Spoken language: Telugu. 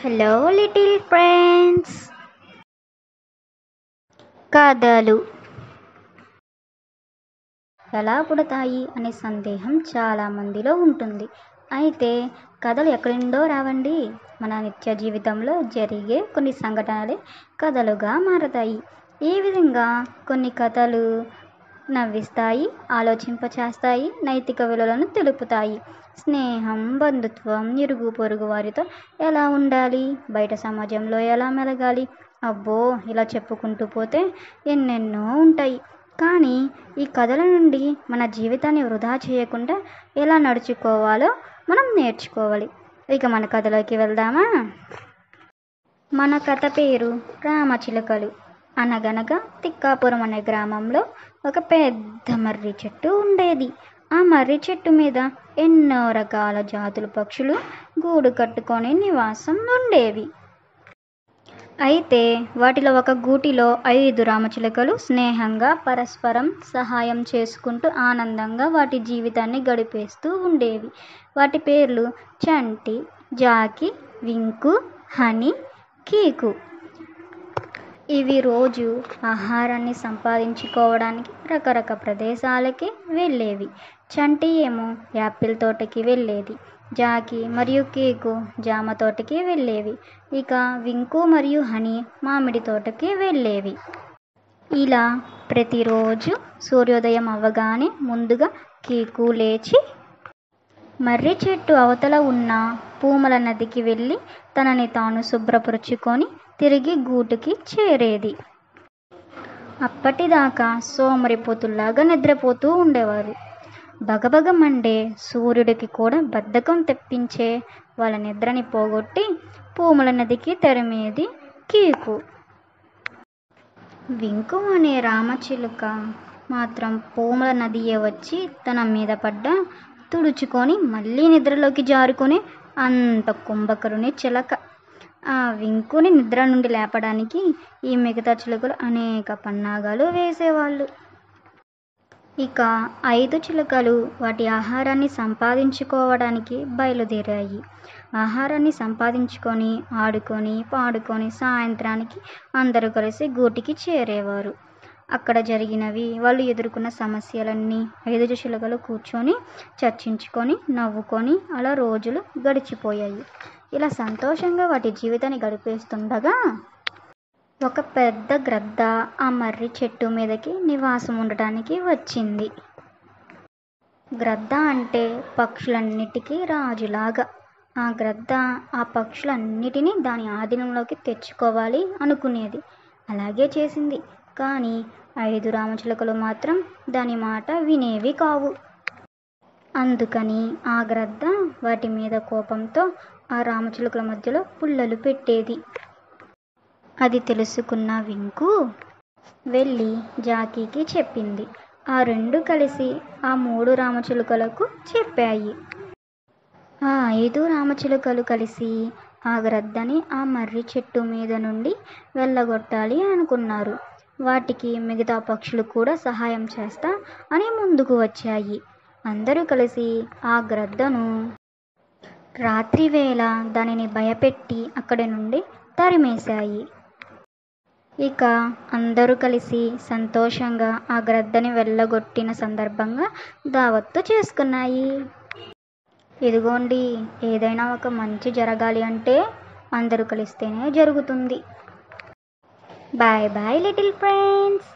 Hello little friends. కథలు ఎలా పుడతాయి అనే సందేహం చాలామందిలో ఉంటుంది. అయితే కథలు ఎక్కడి నుండో రావండి. మన నిత్య జీవితంలో జరిగే కొన్ని సంఘటనలే కథలుగా మారతాయి. ఈ విధంగా కొన్ని కథలు నవ్విస్తాయి, ఆలోచింపచేస్తాయి, నైతిక విలువలను తెలుపుతాయి. స్నేహం, బంధుత్వం, ఇరుగు పొరుగు వారితో ఎలా ఉండాలి, బయట సమాజంలో ఎలా మెలగాలి, అబ్బో ఇలా చెప్పుకుంటూ పోతే ఎన్నెన్నో ఉంటాయి. కానీ ఈ కథల నుండి మన జీవితాన్ని వృధా చేయకుండా ఎలా నడుచుకోవాలో మనం నేర్చుకోవాలి. ఇక మన కథలోకి వెళ్దామా? మన కథ పేరు రామచిలుకలు. అనగనగా తిక్కాపురం అనే గ్రామంలో ఒక పెద్ద మర్రి చెట్టు ఉండేది. ఆ మర్రి చెట్టు మీద ఎన్నో రకాల జాతుల పక్షులు గూడు కట్టుకొని నివాసం ఉండేవి. అయితే వాటిలో ఒక గూటిలో 5 రామచిలుకలు స్నేహంగా పరస్పరం సహాయం చేసుకుంటూ ఆనందంగా వాటి జీవితాన్ని గడిపేస్తూ ఉండేవి. వాటి పేర్లు చంటి, జాకి, వింకు, హనీ, కీకు. ఇవి రోజు ఆహారాన్ని సంపాదించుకోవడానికి రకరకాల ప్రదేశాలకి వెళ్ళేవి. చంటి ఏమో యాపిల్ తోటకి వెళ్ళేది. జాకి మరియు కీకు జామ తోటకి వెళ్ళేవి. ఇక వింకు మరియు హనీ మామిడి తోటకి వెళ్ళేవి. ఇలా ప్రతిరోజు సూర్యోదయం అవ్వగానే ముందుగా కీకు లేచి మర్రి చెట్టు అవతల ఉన్న పూమల నదికి వెళ్ళి తనని తాను శుభ్రపరుచుకొని తిరిగి గూటికి చేరేది. అప్పటిదాకా సోమరిపోతుల్లాగా నిద్రపోతూ ఉండేవారు. బగబగ మండే సూర్యుడికి కూడా బద్ధకం తెప్పించే వాళ్ళ నిద్రని పోగొట్టి పూమల నదికి తరిమేది కీకు. వింకు అనే రామచిలుక మాత్రం పూమల నదియే వచ్చి తన మీద పడ్డ తుడుచుకొని మళ్ళీ నిద్రలోకి జారుకుని అంత కుంభకరుని చిలక. ఆ వింకుని నిద్ర నుండి లేపడానికి ఈ మిగతా చిలుకలు అనేక పన్నాగాలు వేసేవాళ్ళు. ఇక 5 చిలుకలు వాటి ఆహారాన్ని సంపాదించుకోవడానికి బయలుదేరాయి. ఆహారాన్ని సంపాదించుకొని ఆడుకొని పాడుకొని సాయంత్రానికి అందరూ కలిసి గూటికి చేరేవారు. అక్కడ జరిగినవి, వాళ్ళు ఎదుర్కొన్న సమస్యలన్నీ 5 చిలుకలు కూర్చొని చర్చించుకొని నవ్వుకొని అలా రోజులు గడిచిపోయాయి. ఇలా సంతోషంగా వాటి జీవితాన్ని గడిపేస్తుండగా ఒక పెద్ద గ్రద్ద ఆ మర్రి చెట్టు మీదకి నివాసం ఉండటానికి వచ్చింది. గ్రద్ద అంటే పక్షులన్నిటికీ రాజులాగా. ఆ గ్రద్ద ఆ పక్షులన్నిటినీ దాని ఆధీనంలోకి తెచ్చుకోవాలి అనుకునేది. అలాగే చేసింది. కానీ 5 రామచిలుకలు మాత్రం దాని మాట వినేవి కావు. అందుకని ఆ గ్రద్ద వాటి మీద కోపంతో ఆ రామచిలుకల మధ్యలో పుల్లలు పెట్టేది. అది తెలుసుకున్న వింకు వెళ్ళి జాకీకి చెప్పింది. ఆ 2 కలిసి ఆ 3 రామచిలుకలకు చెప్పాయి. ఆ 5 రామచిలుకలు కలిసి ఆ గ్రద్దని ఆ మర్రి చెట్టు మీద నుండి వెళ్ళగొట్టాలి అనుకున్నారు. వాటికి మిగతా పక్షులు కూడా సహాయం చేస్తా అని ముందుకు వచ్చాయి. అందరూ కలిసి ఆ గ్రద్దను రాత్రివేళ దానిని భయపెట్టి అక్కడి నుండి తరిమేశాయి. ఇక అందరూ కలిసి సంతోషంగా ఆ గ్రద్దని వెళ్ళగొట్టిన సందర్భంగా దావత్తు చేసుకున్నాయి. ఇదిగోండి, ఏదైనా ఒక మంచి జరగాలి అంటే అందరూ కలిస్తేనే జరుగుతుంది. Bye bye little friends.